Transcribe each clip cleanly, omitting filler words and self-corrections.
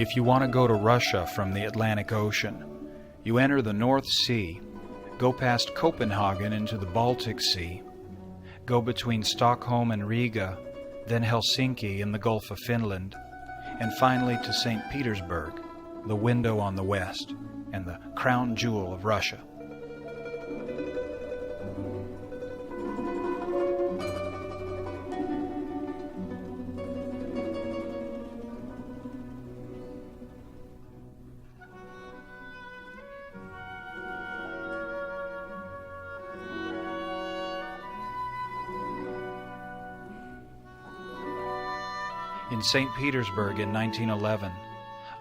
If you want to go to Russia from the Atlantic Ocean, you enter the North Sea, go past Copenhagen into the Baltic Sea, go between Stockholm and Riga, then Helsinki in the Gulf of Finland, and finally to St. Petersburg, the window on the west and the crown jewel of Russia. In St. Petersburg in 1911,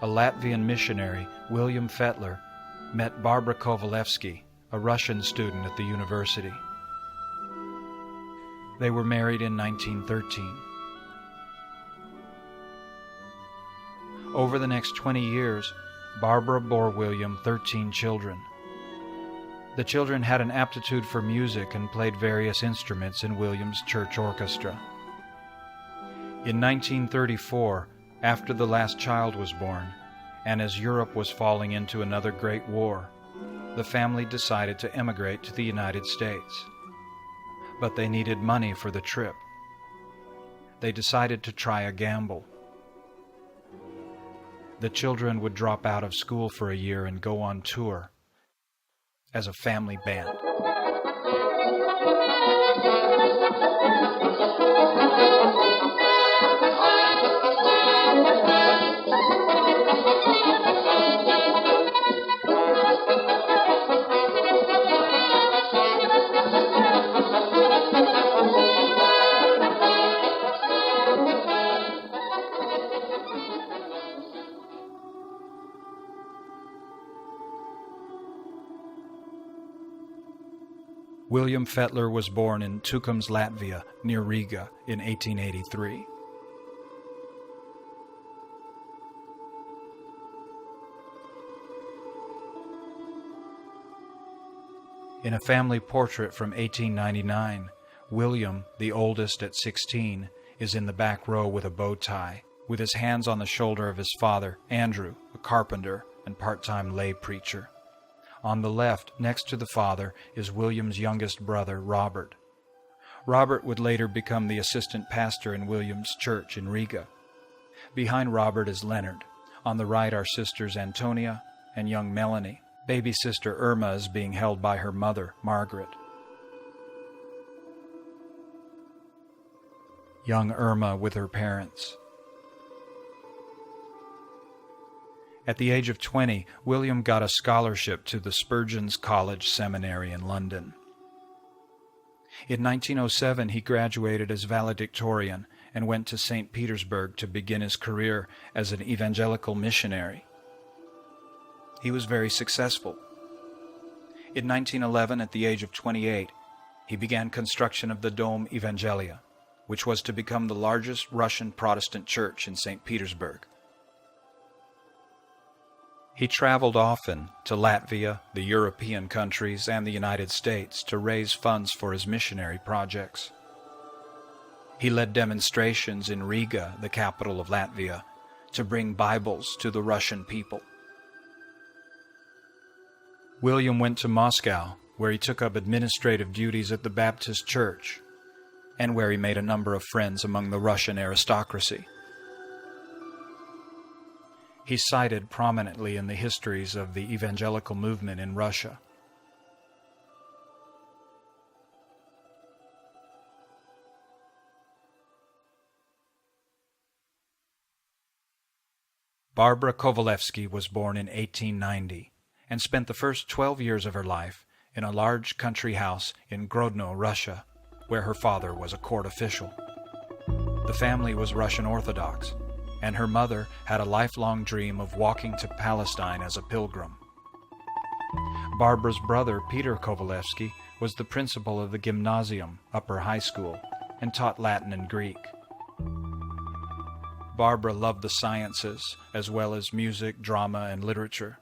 a Latvian missionary, William Fetler, met Barbara Kovalevsky, a Russian student at the university. They were married in 1913. Over the next 20 years, Barbara bore William 13 children. The children had an aptitude for music and played various instruments in William's church orchestra. In 1934, after the last child was born, and as Europe was falling into another great war, the family decided to emigrate to the United States. But they needed money for the trip. They decided to try a gamble. The children would drop out of school for a year and go on tour as a family band. William Fetler was born in Tukums, Latvia, near Riga, in 1883. In a family portrait from 1899, William, the oldest at 16, is in the back row with a bow tie, with his hands on the shoulder of his father, Andrew, a carpenter and part-time lay preacher. On the left, next to the father, is William's youngest brother, Robert. Robert would later become the assistant pastor in William's church in Riga. Behind Robert is Leonard. On the right are sisters Antonia and young Melanie. Baby sister Irma is being held by her mother, Margaret. Young Irma with her parents. At the age of 20, William got a scholarship to the Spurgeon's College Seminary in London. In 1907, he graduated as valedictorian and went to St. Petersburg to begin his career as an evangelical missionary. He was very successful. In 1911, at the age of 28, he began construction of the Dom Evangelia, which was to become the largest Russian Protestant church in St. Petersburg. He traveled often to Latvia, the European countries, and the United States to raise funds for his missionary projects. He led demonstrations in Riga, the capital of Latvia, to bring Bibles to the Russian people. William went to Moscow, where he took up administrative duties at the Baptist Church, and where he made a number of friends among the Russian aristocracy. He's cited prominently in the histories of the evangelical movement in Russia. Barbara Kovalevsky was born in 1890 and spent the first 12 years of her life in a large country house in Grodno, Russia, where her father was a court official. The family was Russian Orthodox, and her mother had a lifelong dream of walking to Palestine as a pilgrim. Barbara's brother, Peter Kovalevsky, was the principal of the Gymnasium, upper high school, and taught Latin and Greek. Barbara loved the sciences, as well as music, drama, and literature.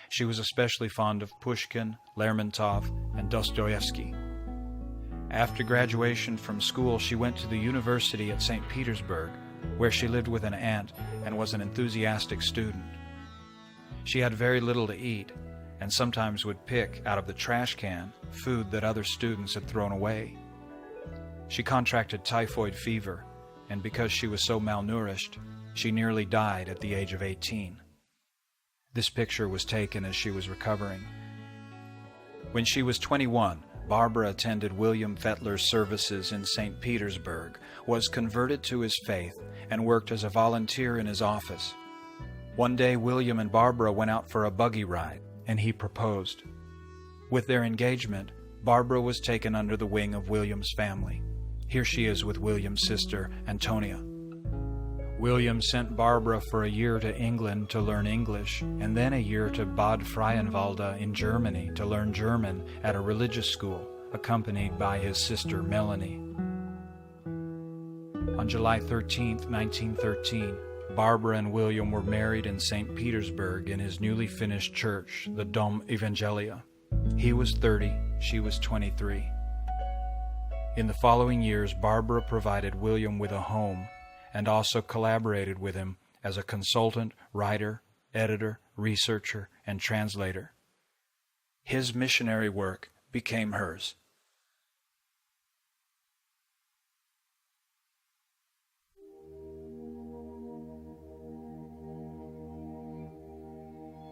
She was especially fond of Pushkin, Lermontov, and Dostoevsky. After graduation from school, she went to the university at St. Petersburg, where she lived with an aunt and was an enthusiastic student. She had very little to eat, and sometimes would pick out of the trash can food that other students had thrown away. She contracted typhoid fever, and because she was so malnourished, she nearly died at the age of 18. This picture was taken as she was recovering. When she was 21, Barbara attended William Fetler's services in St. Petersburg, was converted to his faith, and worked as a volunteer in his office. One day, William and Barbara went out for a buggy ride, and he proposed. With their engagement, Barbara was taken under the wing of William's family. Here she is with William's sister, Antonia. William sent Barbara for a year to England to learn English, and then a year to Bad Freienwalde in Germany to learn German at a religious school, accompanied by his sister Melanie. On July 13, 1913, Barbara and William were married in St. Petersburg in his newly finished church, the Dom Evangelia. He was 30, she was 23. In the following years, Barbara provided William with a home and also collaborated with him as a consultant, writer, editor, researcher, and translator. His missionary work became hers.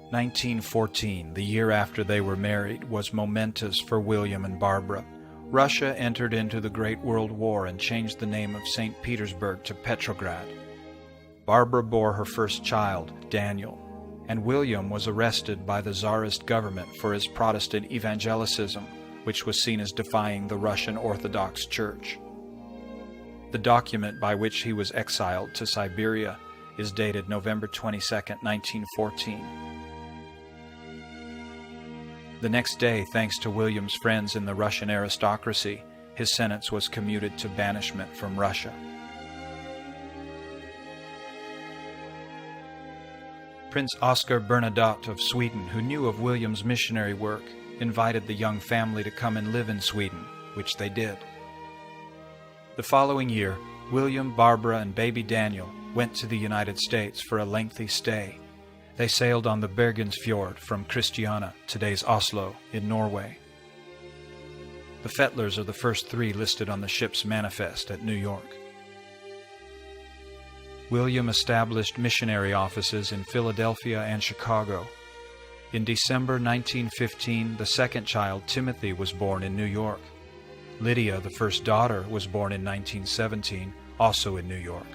In 1914, the year after they were married, was momentous for William and Barbara. Russia entered into the Great World War and changed the name of St. Petersburg to Petrograd. Barbara bore her first child, Daniel, and William was arrested by the Tsarist government for his Protestant evangelicism, which was seen as defying the Russian Orthodox Church. The document by which he was exiled to Siberia is dated November 22, 1914. The next day, thanks to William's friends in the Russian aristocracy, his sentence was commuted to banishment from Russia. Prince Oscar Bernadotte of Sweden, who knew of William's missionary work, invited the young family to come and live in Sweden, which they did. The following year, William, Barbara, and baby Daniel went to the United States for a lengthy stay. They sailed on the Bergensfjord from Christiania, today's Oslo, in Norway. The Fetlers are the first three listed on the ship's manifest at New York. William established missionary offices in Philadelphia and Chicago. In December 1915, the second child, Timothy, was born in New York. Lydia, the first daughter, was born in 1917, also in New York.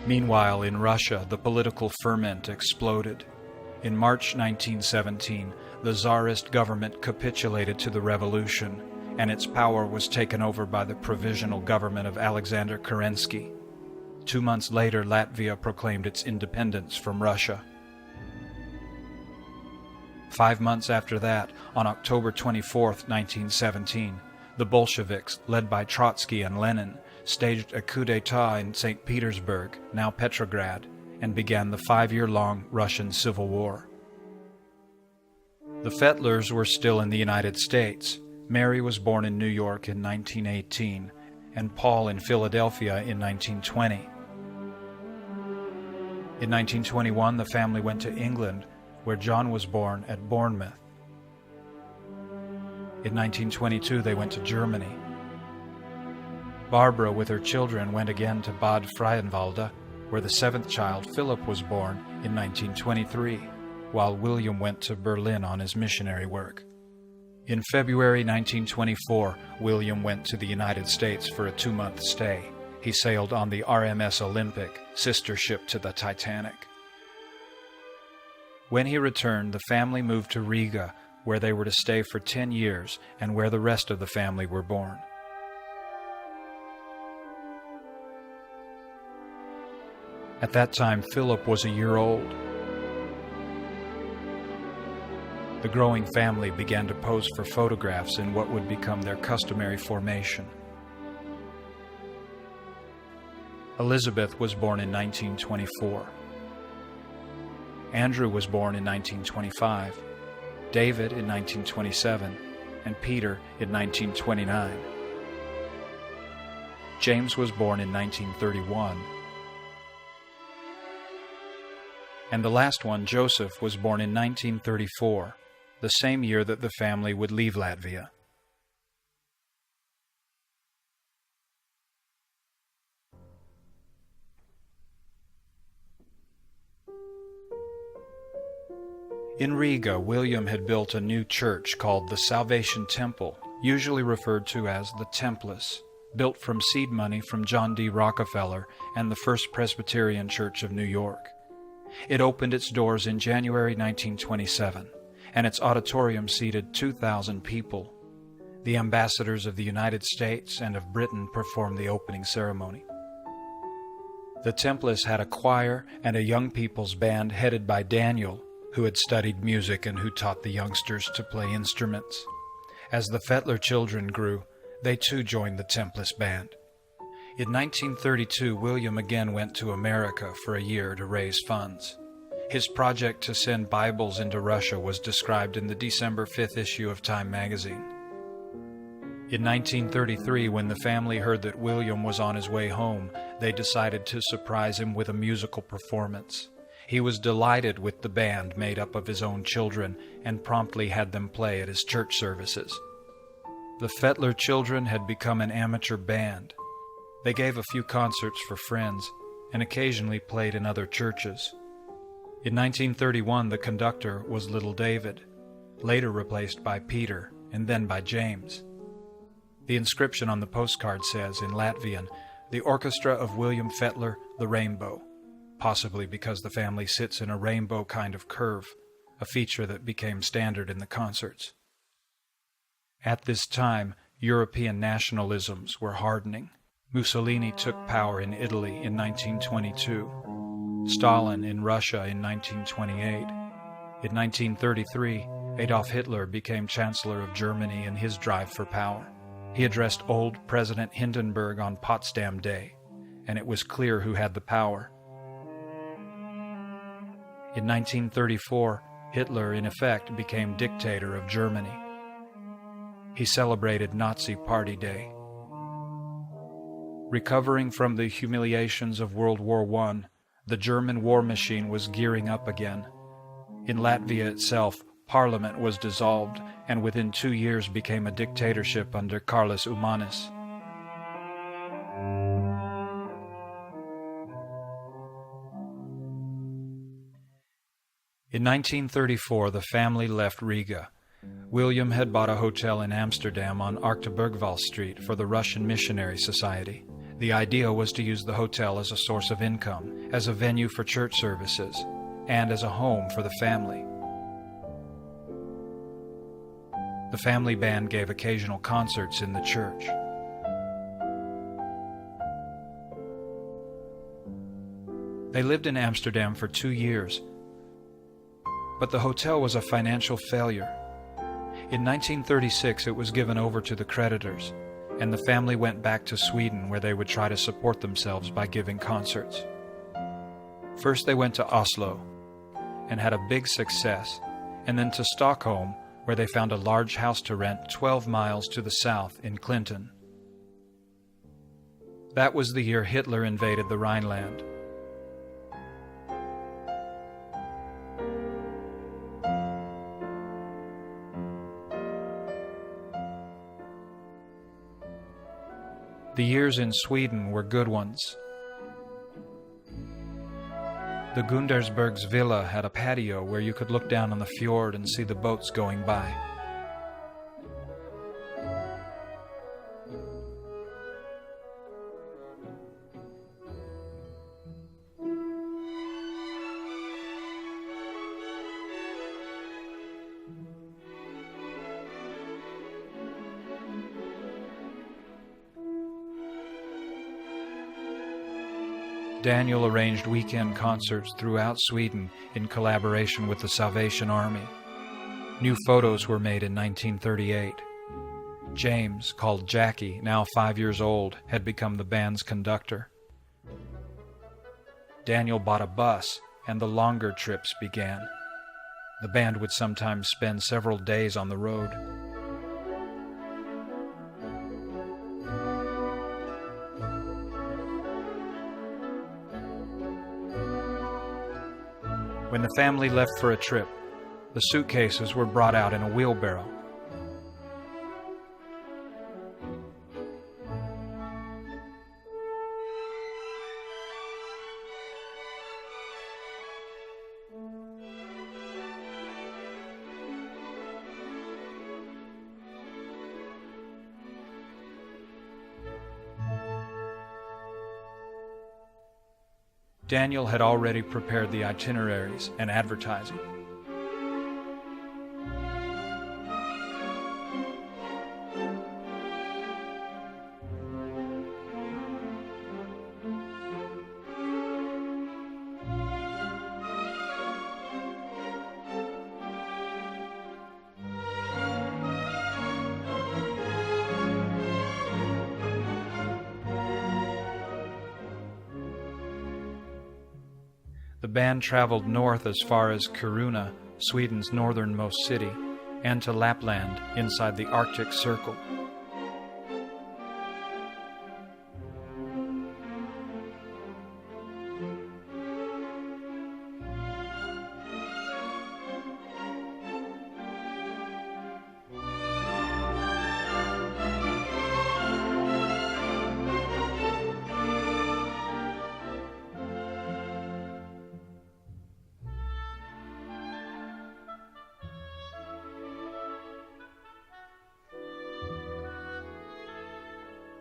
Meanwhile, in Russia, the political ferment exploded. In March 1917, the Tsarist government capitulated to the revolution, and its power was taken over by the provisional government of Alexander Kerensky. 2 months later, Latvia proclaimed its independence from Russia. 5 months after that, on October 24, 1917, the Bolsheviks, led by Trotsky and Lenin, staged a coup d'etat in St. Petersburg, now Petrograd, and began the 5-year-long Russian Civil War. The Fetlers were still in the United States. Mary was born in New York in 1918, and Paul in Philadelphia in 1920. In 1921, the family went to England, where John was born at Bournemouth. In 1922, they went to Germany. Barbara, with her children, went again to Bad Freienwalde, where the seventh child, Philip, was born in 1923, while William went to Berlin on his missionary work. In February 1924, William went to the United States for a 2-month stay. He sailed on the RMS Olympic, sister ship to the Titanic. When he returned, the family moved to Riga, where they were to stay for 10 years and where the rest of the family were born. At that time, Philip was a year old. The growing family began to pose for photographs in what would become their customary formation. Elizabeth was born in 1924. Andrew was born in 1925, David in 1927, and Peter in 1929. James was born in 1931. And the last one, Joseph, was born in 1934, the same year that the family would leave Latvia. In Riga, William had built a new church called the Salvation Temple, usually referred to as the Templars, built from seed money from John D. Rockefeller and the First Presbyterian Church of New York. It opened its doors in January 1927, and its auditorium seated 2,000 people. The ambassadors of the United States and of Britain performed the opening ceremony. The Templars had a choir and a young people's band headed by Daniel, who had studied music and who taught the youngsters to play instruments. As the Fetler children grew, they too joined the Templars band. In 1932, William again went to America for a year to raise funds. His project to send Bibles into Russia was described in the December 5th issue of Time magazine. In 1933, when the family heard that William was on his way home, they decided to surprise him with a musical performance. He was delighted with the band made up of his own children and promptly had them play at his church services. The Fetler children had become an amateur band. They gave a few concerts for friends and occasionally played in other churches. In 1931, the conductor was Little David, later replaced by Peter and then by James. The inscription on the postcard says, in Latvian, "The Orchestra of William Fetler, the Rainbow," possibly because the family sits in a rainbow kind of curve, a feature that became standard in the concerts. At this time, European nationalisms were hardening. Mussolini took power in Italy in 1922, Stalin in Russia in 1928. In 1933, Adolf Hitler became Chancellor of Germany in his drive for power. He addressed old President Hindenburg on Potsdam Day, and it was clear who had the power. In 1934, Hitler, in effect, became dictator of Germany. He celebrated Nazi Party Day. Recovering from the humiliations of World War I, the German war machine was gearing up again. In Latvia itself, Parliament was dissolved and within 2 years became a dictatorship under Karlis Umanis. In 1934, the family left Riga. William had bought a hotel in Amsterdam on Arctebergwal Street for the Russian Missionary Society. The idea was to use the hotel as a source of income, as a venue for church services, and as a home for the family. The family band gave occasional concerts in the church. They lived in Amsterdam for 2 years, but the hotel was a financial failure. In 1936, it was given over to the creditors, and the family went back to Sweden, where they would try to support themselves by giving concerts. First they went to Oslo and had a big success, and then to Stockholm, where they found a large house to rent 12 miles to the south in Clinton. That was the year Hitler invaded the Rhineland. The years in Sweden were good ones. The Gundersbergs villa had a patio where you could look down on the fjord and see the boats going by. Daniel arranged weekend concerts throughout Sweden in collaboration with the Salvation Army. New photos were made in 1938. James, called Jackie, now 5 years old, had become the band's conductor. Daniel bought a bus, and the longer trips began. The band would sometimes spend several days on the road. When the family left for a trip, the suitcases were brought out in a wheelbarrow. Daniel had already prepared the itineraries and advertising. The band traveled north as far as Kiruna, Sweden's northernmost city, and to Lapland inside the Arctic Circle.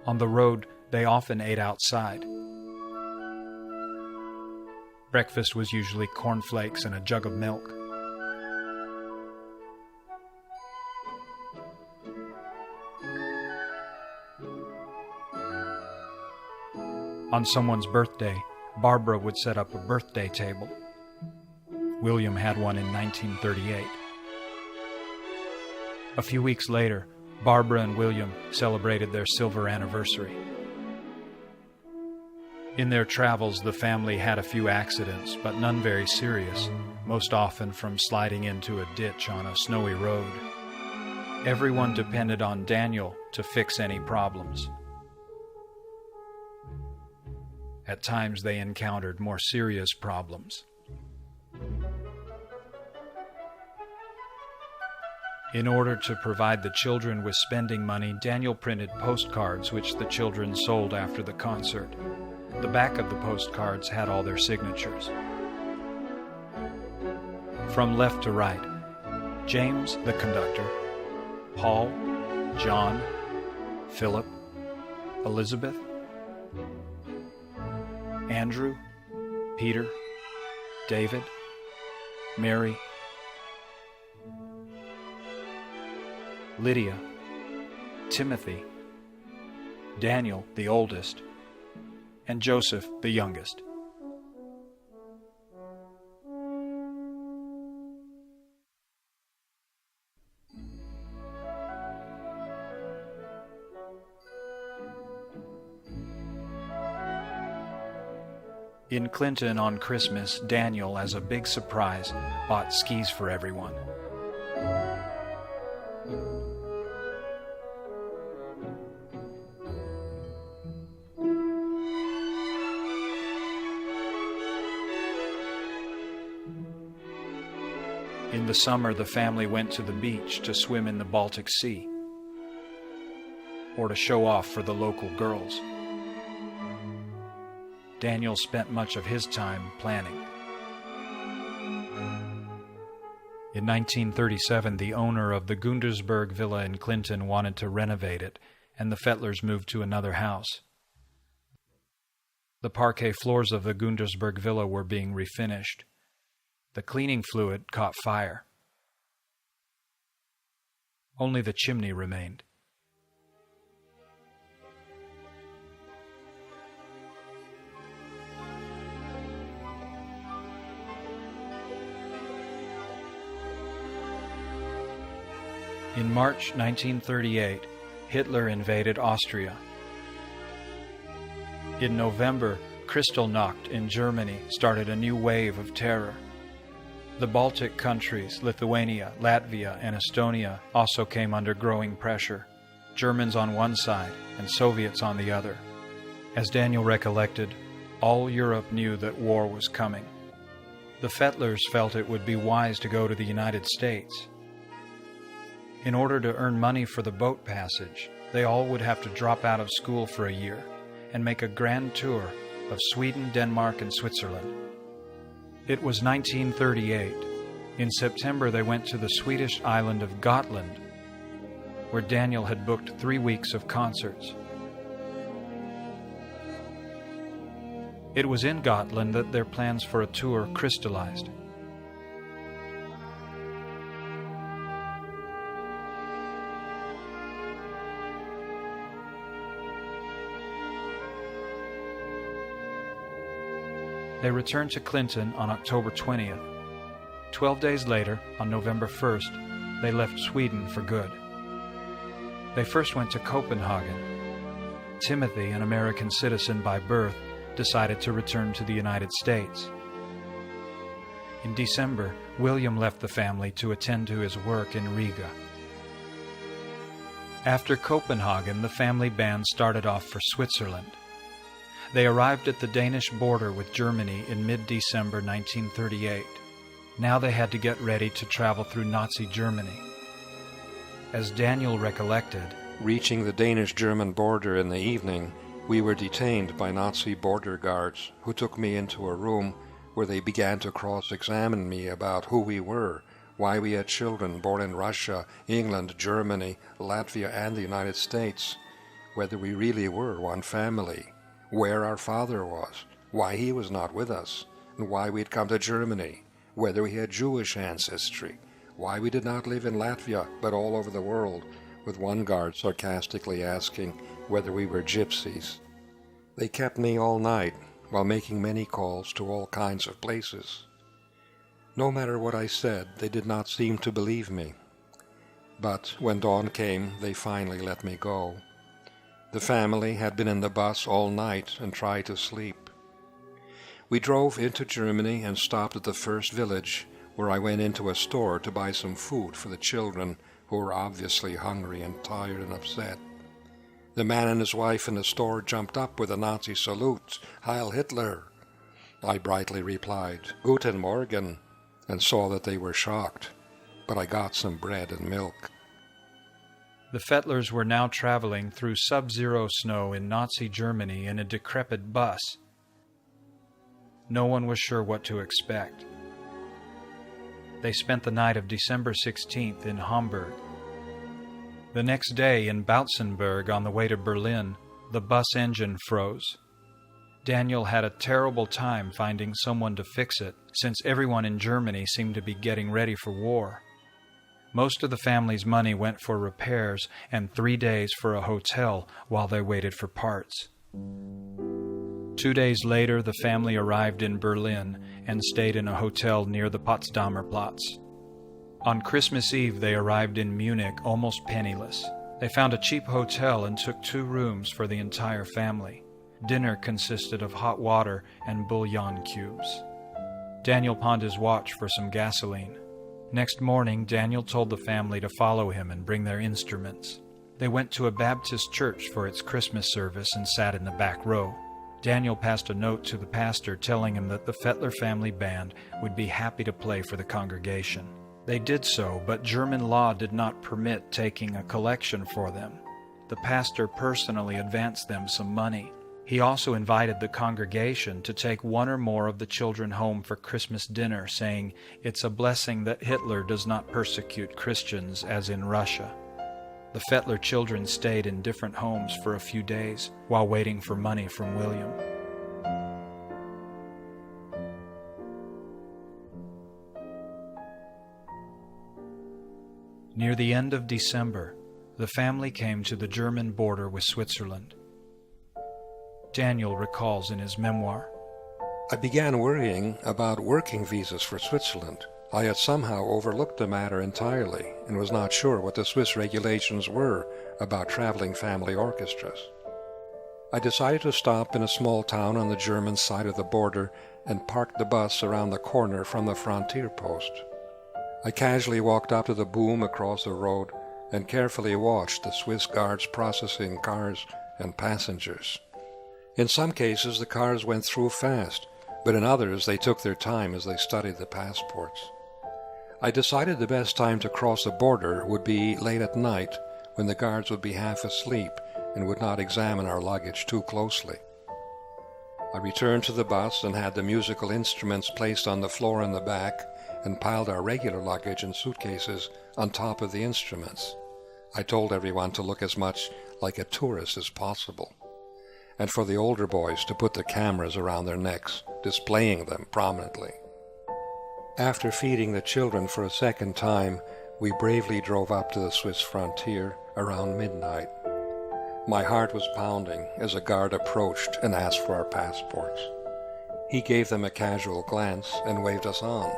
On the road, they often ate outside. Breakfast was usually cornflakes and a jug of milk. On someone's birthday, Barbara would set up a birthday table. William had one in 1938. A few weeks later, Barbara and William celebrated their silver anniversary. In their travels, the family had a few accidents, but none very serious, most often from sliding into a ditch on a snowy road. Everyone depended on Daniel to fix any problems. At times, they encountered more serious problems. In order to provide the children with spending money, Daniel printed postcards which the children sold after the concert. The back of the postcards had all their signatures. From left to right, James, the conductor, Paul, John, Philip, Elizabeth, Andrew, Peter, David, Mary, Lydia, Timothy, Daniel, the oldest, and Joseph, the youngest. In Clinton on Christmas, Daniel, as a big surprise, bought skis for everyone. In the summer, the family went to the beach to swim in the Baltic Sea, or to show off for the local girls. Daniel spent much of his time planning. In 1937, the owner of the Gundersberg Villa in Clinton wanted to renovate it, and the Fetlers moved to another house. The parquet floors of the Gundersberg Villa were being refinished. The cleaning fluid caught fire. Only the chimney remained. In March 1938, Hitler invaded Austria. In November, Kristallnacht in Germany started a new wave of terror. The Baltic countries, Lithuania, Latvia, and Estonia, also came under growing pressure, Germans on one side and Soviets on the other. As Daniel recollected, all Europe knew that war was coming. The Fetlers felt it would be wise to go to the United States. In order to earn money for the boat passage, they all would have to drop out of school for a year and make a grand tour of Sweden, Denmark, and Switzerland. It was 1938. In September, they went to the Swedish island of Gotland, where Daniel had booked 3 weeks of concerts. It was in Gotland that their plans for a tour crystallized. They returned to Clinton on October 20th. 12 days later, on November 1st, they left Sweden for good. They first went to Copenhagen. Timothy, an American citizen by birth, decided to return to the United States. In December, William left the family to attend to his work in Riga. After Copenhagen, the family band started off for Switzerland. They arrived at the Danish border with Germany in mid-December 1938. Now they had to get ready to travel through Nazi Germany. As Daniel recollected, reaching the Danish-German border in the evening, we were detained by Nazi border guards who took me into a room where they began to cross-examine me about who we were, why we had children born in Russia, England, Germany, Latvia, and the United States, whether we really were one family, where our father was, why he was not with us, and why we had come to Germany, whether we had Jewish ancestry, why we did not live in Latvia but all over the world, with one guard sarcastically asking whether we were gypsies. They kept me all night while making many calls to all kinds of places. No matter what I said, they did not seem to believe me. But when dawn came, they finally let me go. The family had been in the bus all night and tried to sleep. We drove into Germany and stopped at the first village, where I went into a store to buy some food for the children, who were obviously hungry and tired and upset. The man and his wife in the store jumped up with a Nazi salute, "Heil Hitler!" I brightly replied, "Guten Morgen," and saw that they were shocked, but I got some bread and milk. the Fetlers were now traveling through sub-zero snow in Nazi Germany in a decrepit bus. No one was sure what to expect. They spent the night of December 16th in Hamburg. The next day in Bautzenberg on the way to Berlin, the bus engine froze. Daniel had a terrible time finding someone to fix it, since everyone in Germany seemed to be getting ready for war. Most of the family's money went for repairs and 3 days for a hotel while they waited for parts. 2 days later, the family arrived in Berlin and stayed in a hotel near the Potsdamer Platz. On Christmas Eve, they arrived in Munich almost penniless. They found a cheap hotel and took 2 rooms for the entire family. Dinner consisted of hot water and bouillon cubes. Daniel pawned his watch for some gasoline. Next morning, Daniel told the family to follow him and bring their instruments. They went to a Baptist church for its Christmas service and sat in the back row. Daniel passed a note to the pastor telling him that the Fetler family band would be happy to play for the congregation. They did so, but German law did not permit taking a collection for them. The pastor personally advanced them some money. He also invited the congregation to take 1 or more of the children home for Christmas dinner, saying, "It's a blessing that Hitler does not persecute Christians as in Russia." The Fetler children stayed in different homes for a few days while waiting for money from William. Near the end of December, the family came to the German border with Switzerland. Daniel recalls in his memoir, I began worrying about working visas for Switzerland. I had somehow overlooked the matter entirely and was not sure what the Swiss regulations were about traveling family orchestras. I decided to stop in a small town on the German side of the border and parked the bus around the corner from the frontier post. I casually walked up to the boom across the road and carefully watched the Swiss guards processing cars and passengers. In some cases, the cars went through fast, but in others they took their time as they studied the passports. I decided the best time to cross the border would be late at night, when the guards would be half asleep and would not examine our luggage too closely. I returned to the bus and had the musical instruments placed on the floor in the back and piled our regular luggage and suitcases on top of the instruments. I told everyone to look as much like a tourist as possible, and for the older boys to put the cameras around their necks, displaying them prominently. After feeding the children for a second time, we bravely drove up to the Swiss frontier around midnight. My heart was pounding as a guard approached and asked for our passports. He gave them a casual glance and waved us on.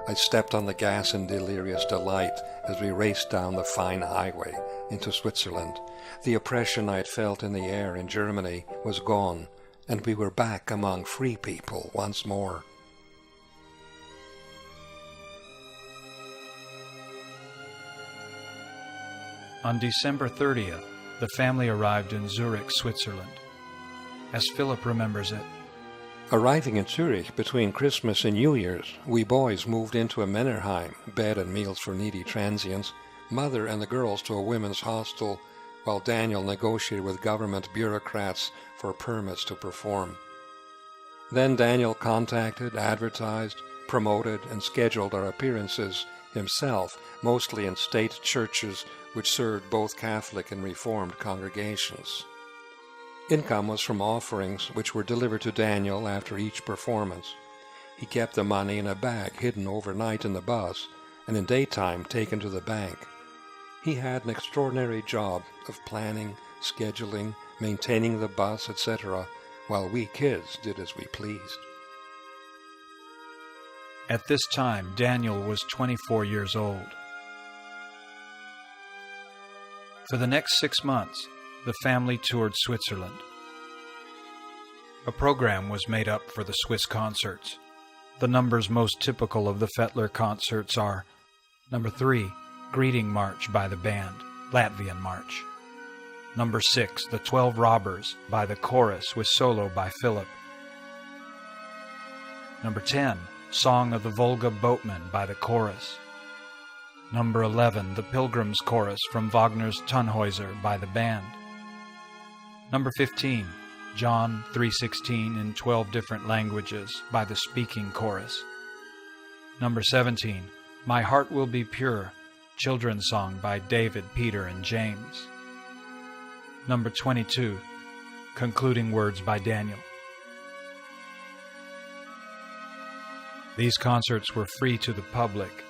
I stepped on the gas in delirious delight as we raced down the fine highway into Switzerland. The oppression I had felt in the air in Germany was gone, and we were back among free people once more. On December 30th, the family arrived in Zurich, Switzerland. As Philip remembers it, Arriving in Zurich between Christmas and New Year's, we boys moved into a Männerheim, bed and meals for needy transients, mother and the girls to a women's hostel, while Daniel negotiated with government bureaucrats for permits to perform. Then Daniel contacted, advertised, promoted, and scheduled our appearances himself, mostly in state churches which served both Catholic and Reformed congregations. Income was from offerings which were delivered to Daniel after each performance. He kept the money in a bag hidden overnight in the bus and in daytime taken to the bank. He had an extraordinary job of planning, scheduling, maintaining the bus, etc., while we kids did as we pleased. at this time Daniel was 24 years old. For the next 6 months, the family toured Switzerland. A program was made up for the Swiss concerts. The numbers most typical of the Fetler concerts are: number 3, Greeting March by the band, Latvian March. Number 6, The 12 Robbers by the chorus with solo by Philip. Number 10, Song of the Volga Boatmen by the chorus. Number 11, The Pilgrim's Chorus from Wagner's Tannhäuser by the band. Number 15, John 3:16 in 12 different languages by the speaking chorus. Number 17, My Heart Will Be Pure, children's song by David, Peter, and James. Number 22, Concluding Words by Daniel. These concerts were free to the public.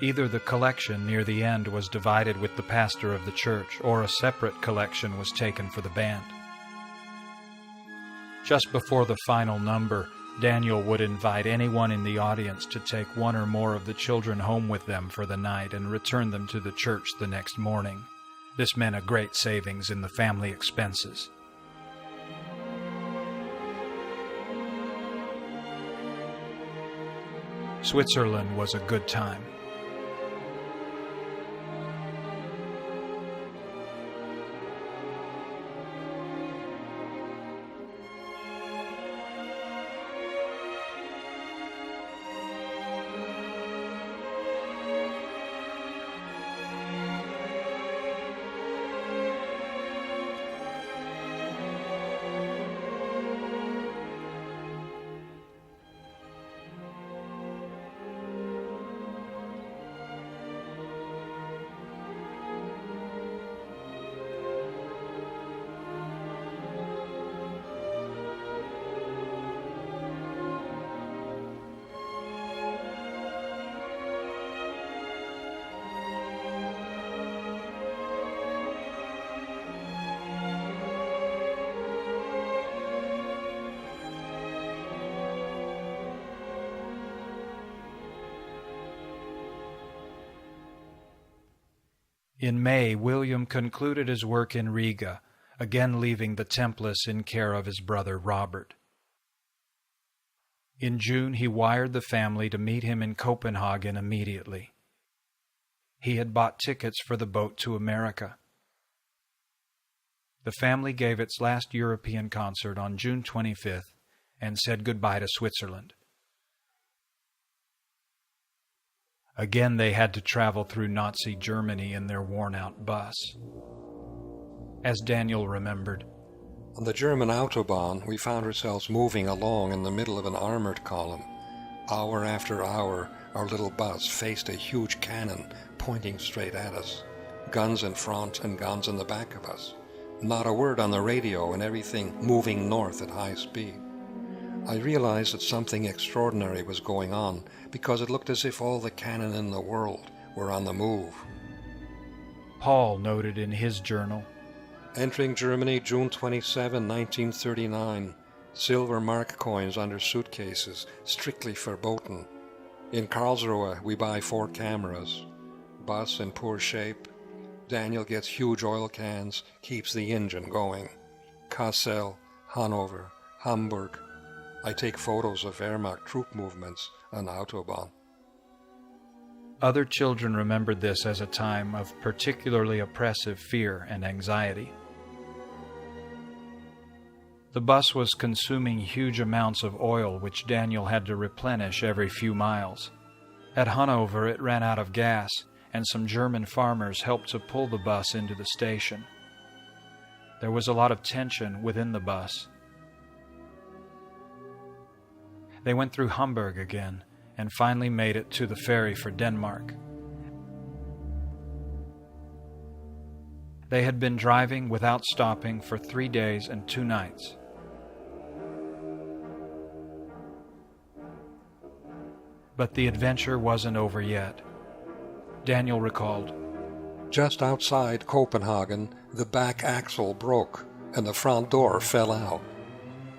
Either the collection near the end was divided with the pastor of the church, or a separate collection was taken for the band. Just before the final number, Daniel would invite anyone in the audience to take one or more of the children home with them for the night and return them to the church the next morning. This meant a great savings in the family expenses. Switzerland was a good time. In May, William concluded his work in Riga, again leaving the Templars in care of his brother Robert. In June, he wired the family to meet him in Copenhagen immediately. He had bought tickets for the boat to America. The family gave its last European concert on June 25th and said goodbye to Switzerland. Again they had to travel through Nazi Germany in their worn-out bus. As Daniel remembered, on the German Autobahn, we found ourselves moving along in the middle of an armored column. Hour after hour, our little bus faced a huge cannon pointing straight at us. Guns in front and guns in the back of us. Not a word on the radio and everything moving north at high speed. I realized that something extraordinary was going on because it looked as if all the cannon in the world were on the move. Paul noted in his journal, entering Germany June 27, 1939. Silver mark coins under suitcases, strictly verboten. In Karlsruhe, we buy 4 cameras. Bus in poor shape. Daniel gets huge oil cans, keeps the engine going. Kassel, Hanover, Hamburg. I take photos of Wehrmacht troop movements on Autobahn. Other children remembered this as a time of particularly oppressive fear and anxiety. The bus was consuming huge amounts of oil which Daniel had to replenish every few miles. At Hanover it ran out of gas, and some German farmers helped to pull the bus into the station. There was a lot of tension within the bus. They went through Hamburg again, and finally made it to the ferry for Denmark. They had been driving without stopping for 3 days and 2 nights. But the adventure wasn't over yet. Daniel recalled, just outside Copenhagen, the back axle broke and the front door fell out.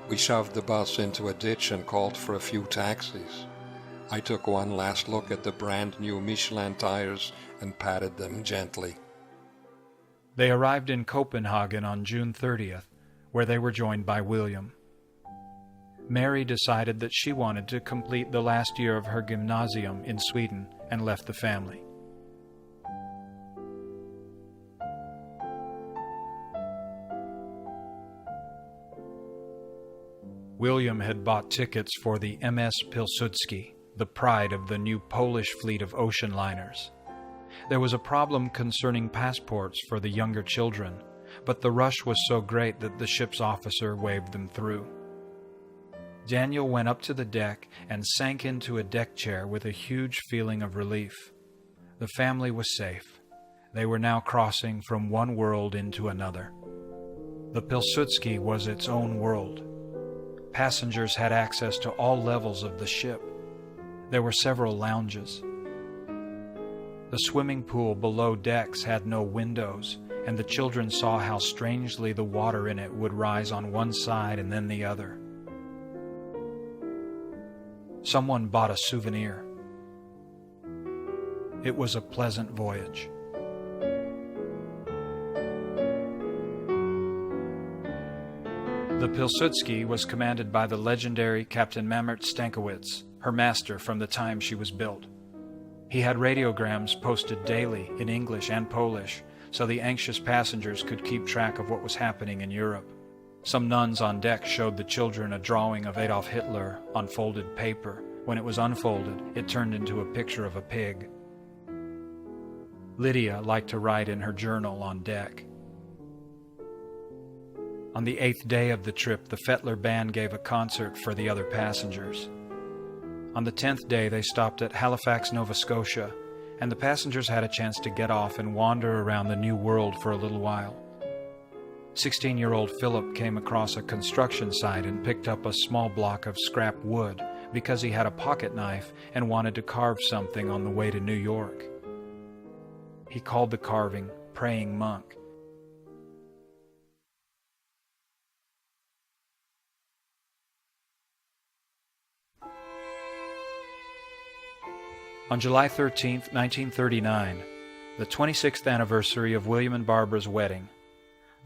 We shoved the bus into a ditch and called for a few taxis. I took one last look at the brand new Michelin tires and patted them gently. They arrived in Copenhagen on June 30th, where they were joined by William. Mary decided that she wanted to complete the last year of her gymnasium in Sweden and left the family. William had bought tickets for the MS Pilsudski, the pride of the new Polish fleet of ocean liners. There was a problem concerning passports for the younger children, but the rush was so great that the ship's officer waved them through. Daniel went up to the deck and sank into a deck chair with a huge feeling of relief. The family was safe. They were now crossing from one world into another. The Pilsudski was its own world. Passengers had access to all levels of the ship. There were several lounges. The swimming pool below decks had no windows, and the children saw how strangely the water in it would rise on one side and then the other. Someone bought a souvenir. It was a pleasant voyage. The Pilsudski was commanded by the legendary Captain Mamert Stankiewicz, her master from the time she was built. He had radiograms posted daily in English and Polish, so the anxious passengers could keep track of what was happening in Europe. Some nuns on deck showed the children a drawing of Adolf Hitler on folded paper. When it was unfolded, it turned into a picture of a pig. Lydia liked to write in her journal on deck. On the 8th day of the trip, the Fetler band gave a concert for the other passengers. On the 10th day, they stopped at Halifax, Nova Scotia, and the passengers had a chance to get off and wander around the new world for a little while. 16-year-old Philip came across a construction site and picked up a small block of scrap wood because he had a pocket knife and wanted to carve something on the way to New York. He called the carving Praying Monk. On July 13, 1939, the 26th anniversary of William and Barbara's wedding,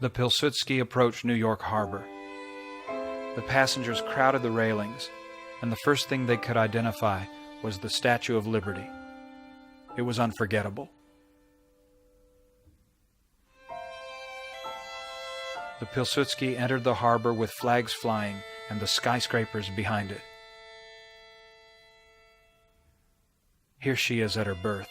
the Pilsudski approached New York Harbor. The passengers crowded the railings, and the first thing they could identify was the Statue of Liberty. It was unforgettable. The Pilsudski entered the harbor with flags flying and the skyscrapers behind it. Here she is at her birth.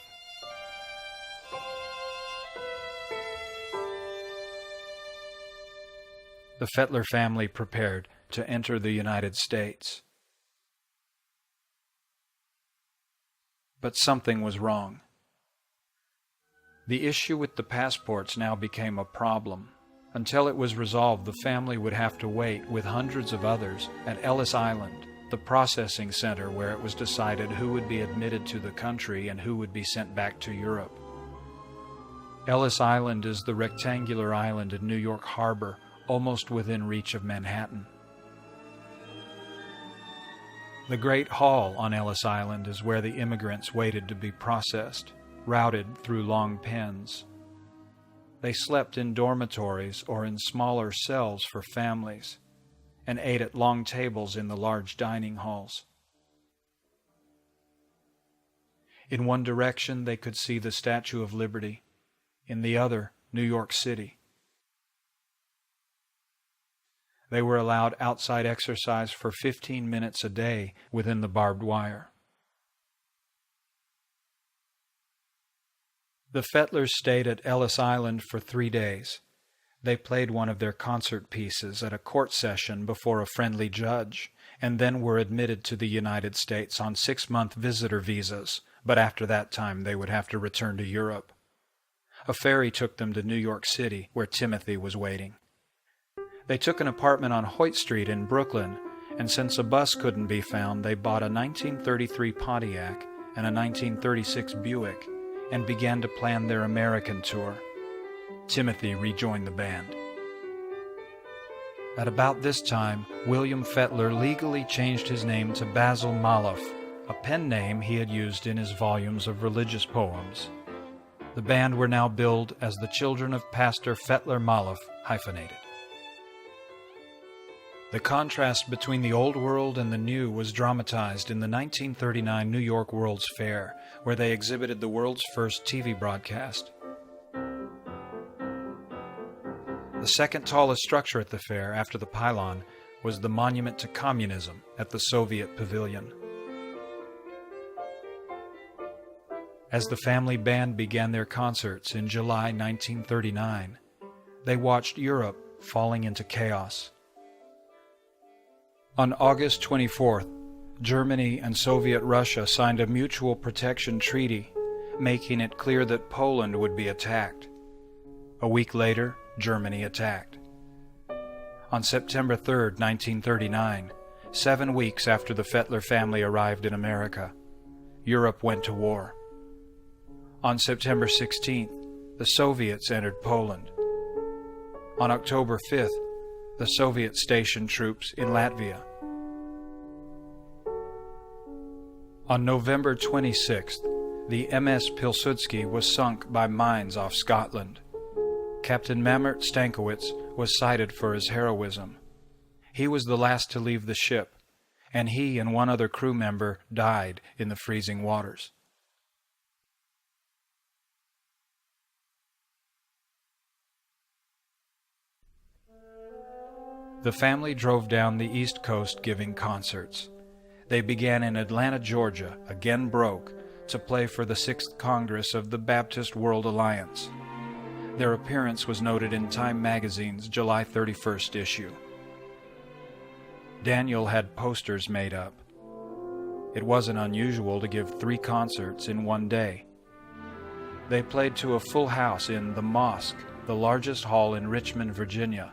The Fetler family prepared to enter the United States. But something was wrong. The issue with the passports now became a problem. Until it was resolved, the family would have to wait with hundreds of others at Ellis Island, the processing center where it was decided who would be admitted to the country and who would be sent back to Europe. Ellis Island is the rectangular island in New York Harbor, almost within reach of Manhattan. The Great Hall on Ellis Island is where the immigrants waited to be processed, routed through long pens. They slept in dormitories or in smaller cells for families, and ate at long tables in the large dining halls. In one direction they could see the Statue of Liberty, in the other, New York City. They were allowed outside exercise for 15 minutes a day within the barbed wire. The Fetlers stayed at Ellis Island for 3 days. They played one of their concert pieces at a court session before a friendly judge, and then were admitted to the United States on 6-month visitor visas, but after that time they would have to return to Europe. A ferry took them to New York City, where Timothy was waiting. They took an apartment on Hoyt Street in Brooklyn, and since a bus couldn't be found, they bought a 1933 Pontiac and a 1936 Buick and began to plan their American tour. Timothy rejoined the band. At about this time, William Fetler legally changed his name to Basil Malof, a pen name he had used in his volumes of religious poems. The band were now billed as the Children of Pastor Fetler Malof, hyphenated. The contrast between the old world and the new was dramatized in the 1939 New York World's Fair, where they exhibited the world's first TV broadcast. The second tallest structure at the fair, after the pylon, was the Monument to Communism at the Soviet Pavilion. As the family band began their concerts in July 1939, they watched Europe falling into chaos. On August 24th, Germany and Soviet Russia signed a mutual protection treaty, making it clear that Poland would be attacked. A week later, Germany attacked. On September 3rd, 1939, 7 weeks after the Fetler family arrived in America, Europe went to war. On September 16th, the Soviets entered Poland. On October 5th, the Soviets stationed troops in Latvia. On November 26th, the MS Pilsudski was sunk by mines off Scotland. Captain Mamert Stankiewicz was cited for his heroism. He was the last to leave the ship, and he and one other crew member died in the freezing waters. The family drove down the East Coast giving concerts. They began in Atlanta, Georgia, again broke, to play for the 6th Congress of the Baptist World Alliance. Their appearance was noted in Time magazine's July 31st issue. Daniel had posters made up. It wasn't unusual to give 3 concerts in one day. They played to a full house in the Mosque, the largest hall in Richmond, Virginia.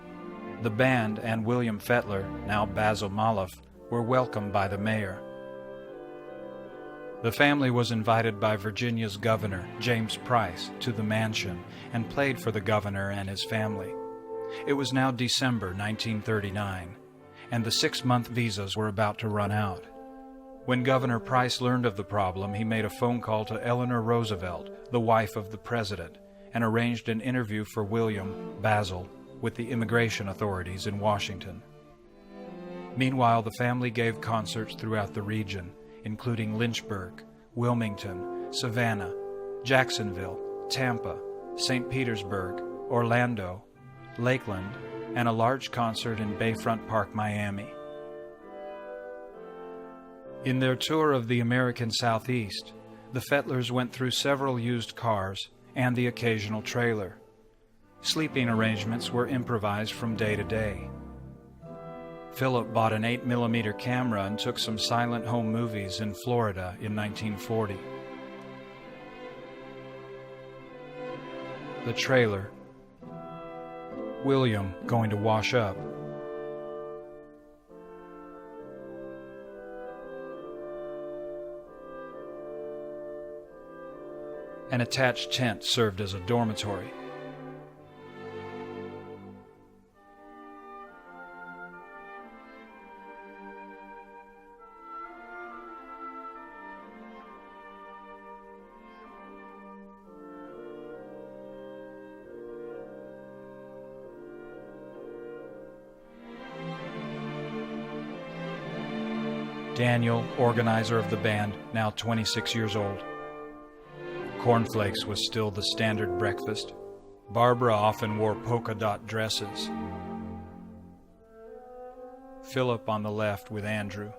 The band and William Fetler, now Basil Malof, were welcomed by the mayor. The family was invited by Virginia's governor, James Price, to the mansion and played for the governor and his family. It was now December 1939, and the 6-month visas were about to run out. When Governor Price learned of the problem, he made a phone call to Eleanor Roosevelt, the wife of the president, and arranged an interview for William, Basil, with the immigration authorities in Washington. Meanwhile, the family gave concerts throughout the region, including Lynchburg, Wilmington, Savannah, Jacksonville, Tampa, St. Petersburg, Orlando, Lakeland, and a large concert in Bayfront Park, Miami. In their tour of the American Southeast, the Fetlers went through several used cars and the occasional trailer. Sleeping arrangements were improvised from day to day. Philip bought an 8mm camera and took some silent home movies in Florida in 1940. The trailer. William going to wash up. An attached tent served as a dormitory. Daniel, organizer of the band, now 26 years old. Cornflakes was still the standard breakfast. Barbara often wore polka dot dresses. Philip on the left with Andrew.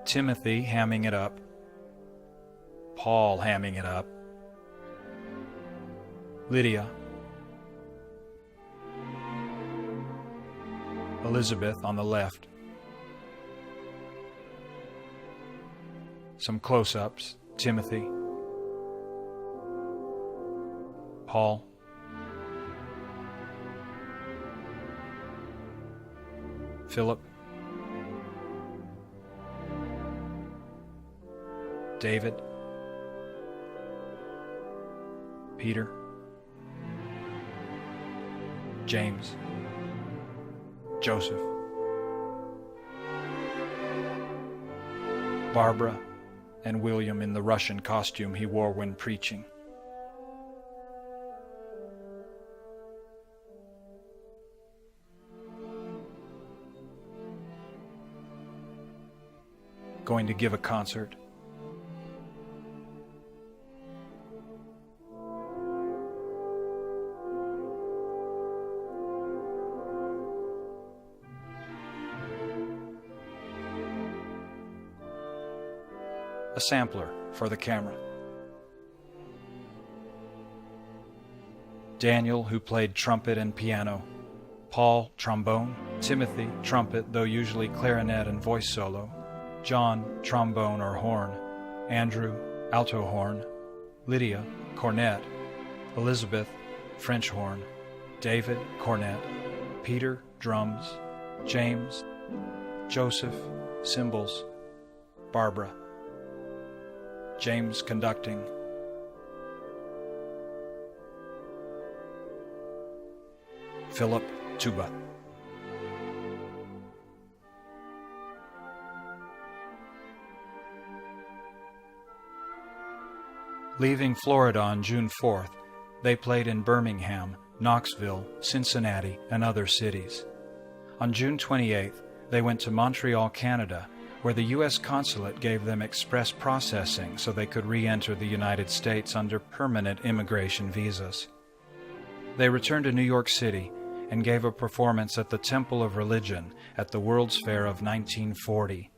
Timothy hamming it up. Paul hamming it up. Lydia. Elizabeth on the left. Some close-ups. Timothy. Paul. Philip. David. Peter. James. Joseph. Barbara and William in the Russian costume he wore when preaching. Going to give a concert. A sampler for the camera. Daniel, who played trumpet and piano. Paul, trombone. Timothy, trumpet, though usually clarinet and voice solo. John, trombone or horn. Andrew, alto horn. Lydia, cornet. Elizabeth, French horn. David, cornet. Peter, drums. James, Joseph, cymbals. Barbara. James conducting. Philip, tuba. Leaving Florida on June 4th, they played in Birmingham, Knoxville, Cincinnati, and other cities. On June 28th, they went to Montreal, Canada, where the U.S. consulate gave them express processing so they could re-enter the United States under permanent immigration visas. They returned to New York City and gave a performance at the Temple of Religion at the World's Fair of 1940.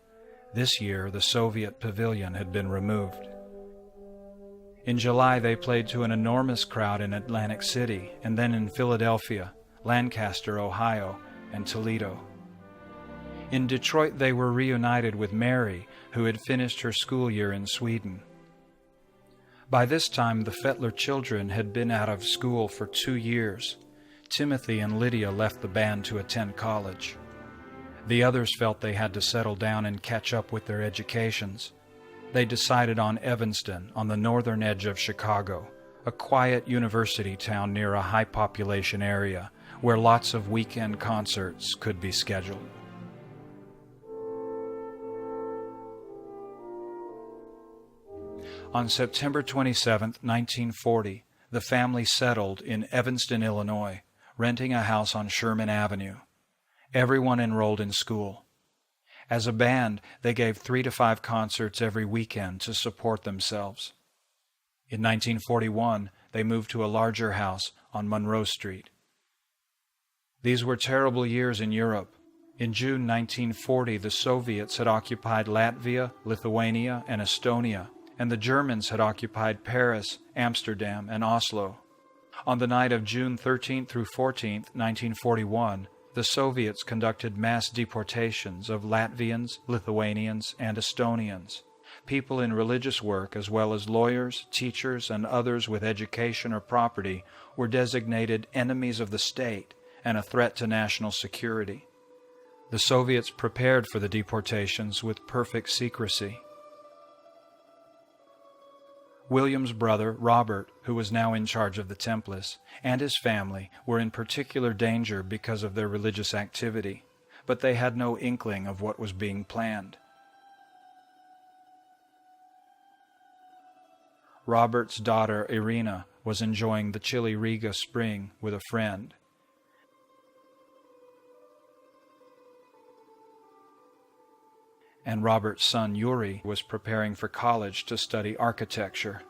This year, the Soviet pavilion had been removed. In July, they played to an enormous crowd in Atlantic City, and then in Philadelphia, Lancaster, Ohio, and Toledo. In Detroit, they were reunited with Mary, who had finished her school year in Sweden. By this time, the Fetler children had been out of school for 2 years. Timothy and Lydia left the band to attend college. The others felt they had to settle down and catch up with their educations. They decided on Evanston, on the northern edge of Chicago, a quiet university town near a high-population area where lots of weekend concerts could be scheduled. On September 27, 1940, the family settled in Evanston, Illinois, renting a house on Sherman Avenue. Everyone enrolled in school. As a band, they gave 3 to 5 concerts every weekend to support themselves. In 1941, they moved to a larger house on Monroe Street. These were terrible years in Europe. In June 1940, the Soviets had occupied Latvia, Lithuania, and Estonia, and the Germans had occupied Paris, Amsterdam, and Oslo. On the night of June 13 through 14, 1941, the Soviets conducted mass deportations of Latvians, Lithuanians, and Estonians. People in religious work, as well as lawyers, teachers, and others with education or property, were designated enemies of the state and a threat to national security. The Soviets prepared for the deportations with perfect secrecy. William's brother, Robert, who was now in charge of the Templars, and his family were in particular danger because of their religious activity, but they had no inkling of what was being planned. Robert's daughter, Irina, was enjoying the chilly Riga spring with a friend. And Robert's son, Yuri, was preparing for college to study architecture.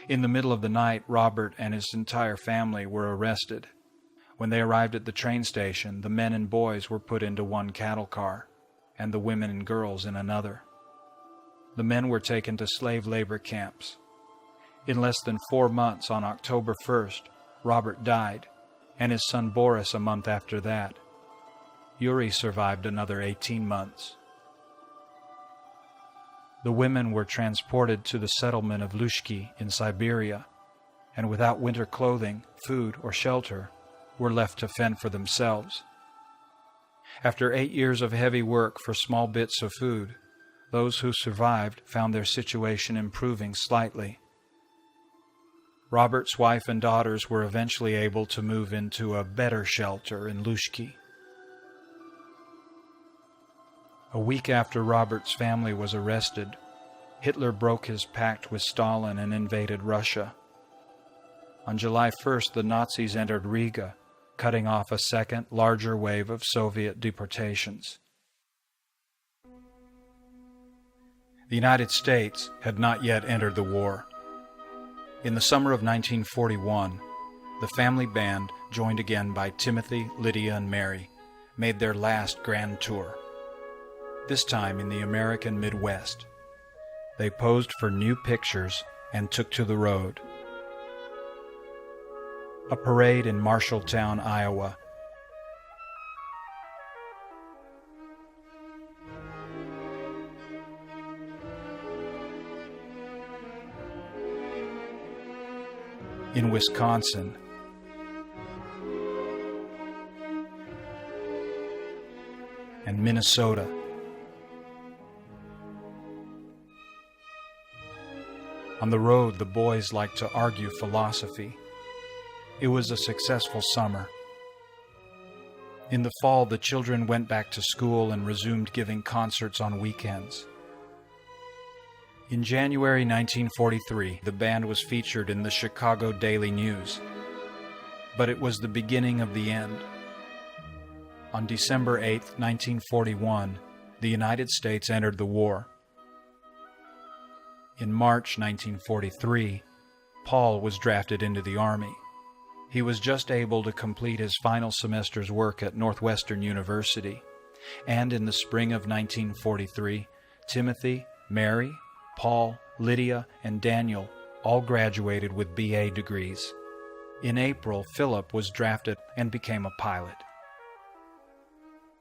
In the middle of the night, Robert and his entire family were arrested. When they arrived at the train station, the men and boys were put into one cattle car, and the women and girls in another. The men were taken to slave labor camps. In less than 4 months, on October 1st, Robert died, and his son Boris a month after that. Yuri survived another 18 months. The women were transported to the settlement of Lushki in Siberia, and without winter clothing, food, or shelter, were left to fend for themselves. After 8 years of heavy work for small bits of food, those who survived found their situation improving slightly. Robert's wife and daughters were eventually able to move into a better shelter in Lushki. A week after Robert's family was arrested, Hitler broke his pact with Stalin and invaded Russia. On July 1st, the Nazis entered Riga, cutting off a second, larger wave of Soviet deportations. The United States had not yet entered the war. In the summer of 1941, the family band, joined again by Timothy, Lydia, and Mary, made their last grand tour. This time in the American Midwest. They posed for new pictures and took to the road. A parade in Marshalltown, Iowa. In Wisconsin. And Minnesota. On the road, the boys liked to argue philosophy. It was a successful summer. In the fall, the children went back to school and resumed giving concerts on weekends. In January 1943, the band was featured in the Chicago Daily News. But it was the beginning of the end. On December 8, 1941, the United States entered the war. In March 1943, Paul was drafted into the Army. He was just able to complete his final semester's work at Northwestern University. And in the spring of 1943, Timothy, Mary, Paul, Lydia, and Daniel all graduated with BA degrees. In April, Philip was drafted and became a pilot.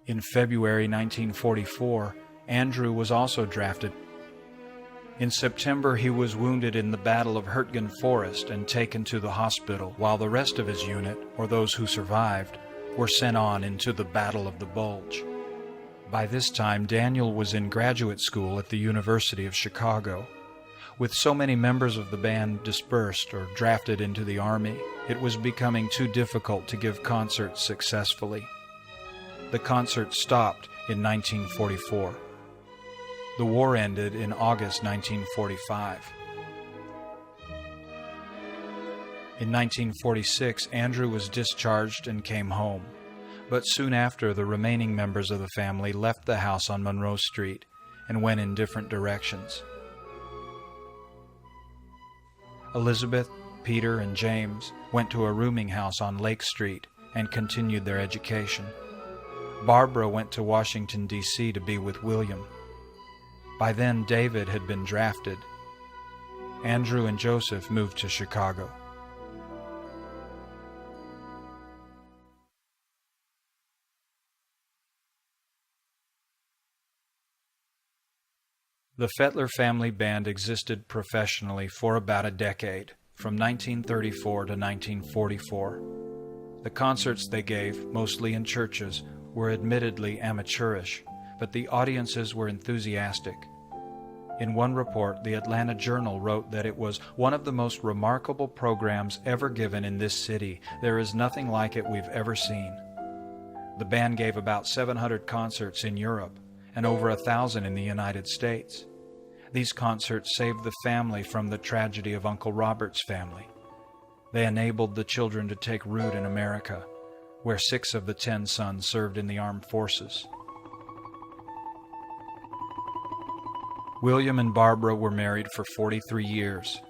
In February 1944, Andrew was also drafted. In September, he was wounded in the Battle of Hurtgen Forest and taken to the hospital, while the rest of his unit, or those who survived, were sent on into the Battle of the Bulge. By this time, Daniel was in graduate school at the University of Chicago. With so many members of the band dispersed or drafted into the Army, it was becoming too difficult to give concerts successfully. The concerts stopped in 1944. The war ended in August 1945. In 1946, Andrew was discharged and came home, but soon after, the remaining members of the family left the house on Monroe Street and went in different directions. Elizabeth, Peter, and James went to a rooming house on Lake Street and continued their education. Barbara went to Washington, D.C. to be with William. By then, David had been drafted. Andrew and Joseph moved to Chicago. The Fetler family band existed professionally for about a decade, from 1934 to 1944. The concerts they gave, mostly in churches, were admittedly amateurish, but the audiences were enthusiastic. In one report, the Atlanta Journal wrote that it was one of the most remarkable programs ever given in this city. There is nothing like it we've ever seen. The band gave about 700 concerts in Europe and over 1,000 in the United States. These concerts saved the family from the tragedy of Uncle Robert's family. They enabled the children to take root in America, where 6 of the 10 sons served in the armed forces. William and Barbara were married for 43 years.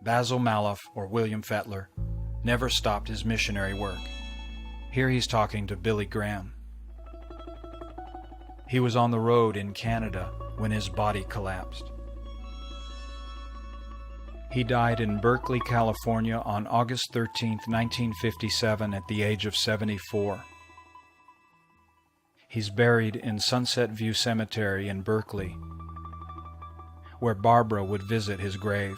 Basil Malof, or William Fetler, never stopped his missionary work. Here he's talking to Billy Graham. He was on the road in Canada when his body collapsed. He died in Berkeley, California on August 13, 1957 at the age of 74. He's buried in Sunset View Cemetery in Berkeley, where Barbara would visit his grave.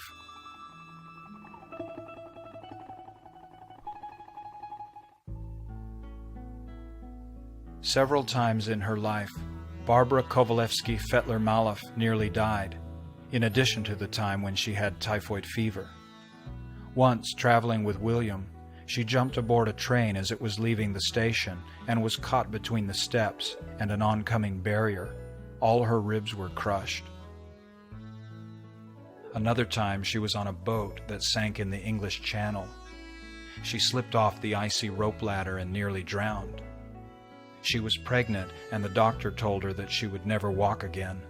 Several times in her life, Barbara Kovalevsky Fetler Malof nearly died, in addition to the time when she had typhoid fever. Once, traveling with William, she jumped aboard a train as it was leaving the station and was caught between the steps and an oncoming barrier. All her ribs were crushed. Another time, she was on a boat that sank in the English Channel. She slipped off the icy rope ladder and nearly drowned. She was pregnant, and the doctor told her that she would never walk again.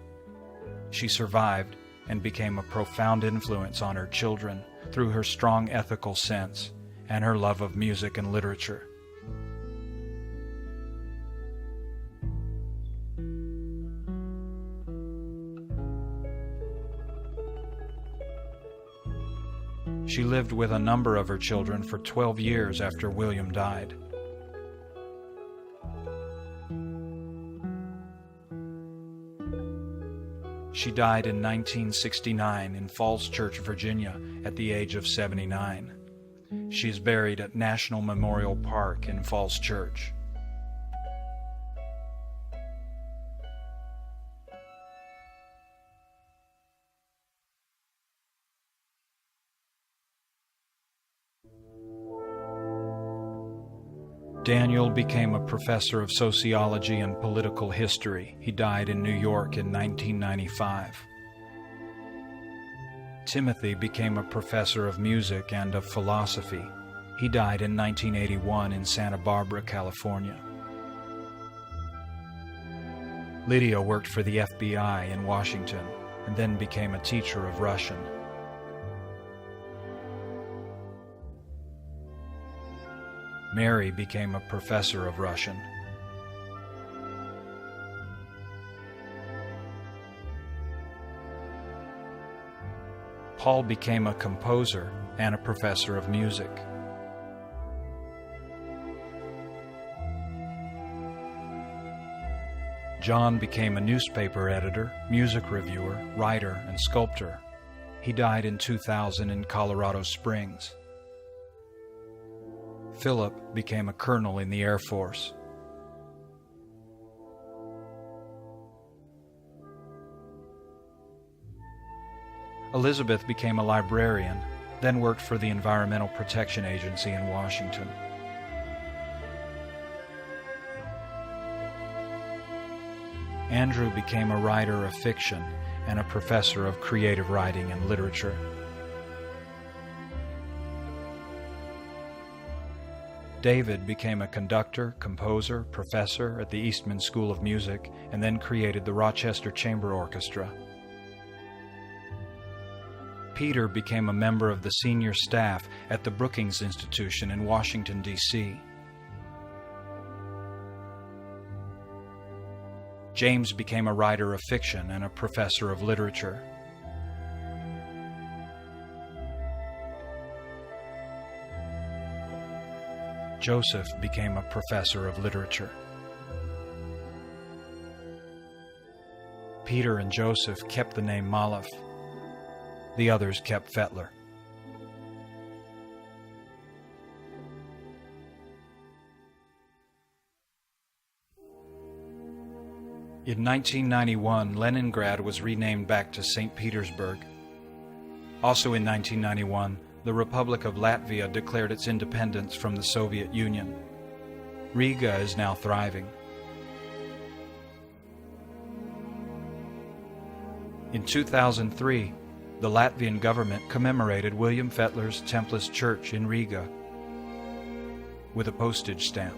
She survived and became a profound influence on her children through her strong ethical sense and her love of music and literature. She lived with a number of her children for 12 years after William died. She died in 1969 in Falls Church, Virginia, at the age of 79. She is buried at National Memorial Park in Falls Church. Daniel became a professor of sociology and political history. He died in New York in 1995. Timothy became a professor of music and of philosophy. He died in 1981 in Santa Barbara, California. Lydia worked for the FBI in Washington and then became a teacher of Russian. Mary became a professor of Russian. Paul became a composer and a professor of music. John became a newspaper editor, music reviewer, writer, and sculptor. He died in 2000 in Colorado Springs. Philip became a colonel in the Air Force. Elizabeth became a librarian, then worked for the Environmental Protection Agency in Washington. Andrew became a writer of fiction and a professor of creative writing and literature. David became a conductor, composer, professor at the Eastman School of Music, and then created the Rochester Chamber Orchestra. Peter became a member of the senior staff at the Brookings Institution in Washington, D.C. James became a writer of fiction and a professor of literature. Joseph became a professor of literature. Peter and Joseph kept the name Malof. The others kept Fetler. In 1991, Leningrad was renamed back to St. Petersburg. Also in 1991, the Republic of Latvia declared its independence from the Soviet Union. Riga is now thriving. In 2003, the Latvian government commemorated William Fetler's Templist Church in Riga with a postage stamp.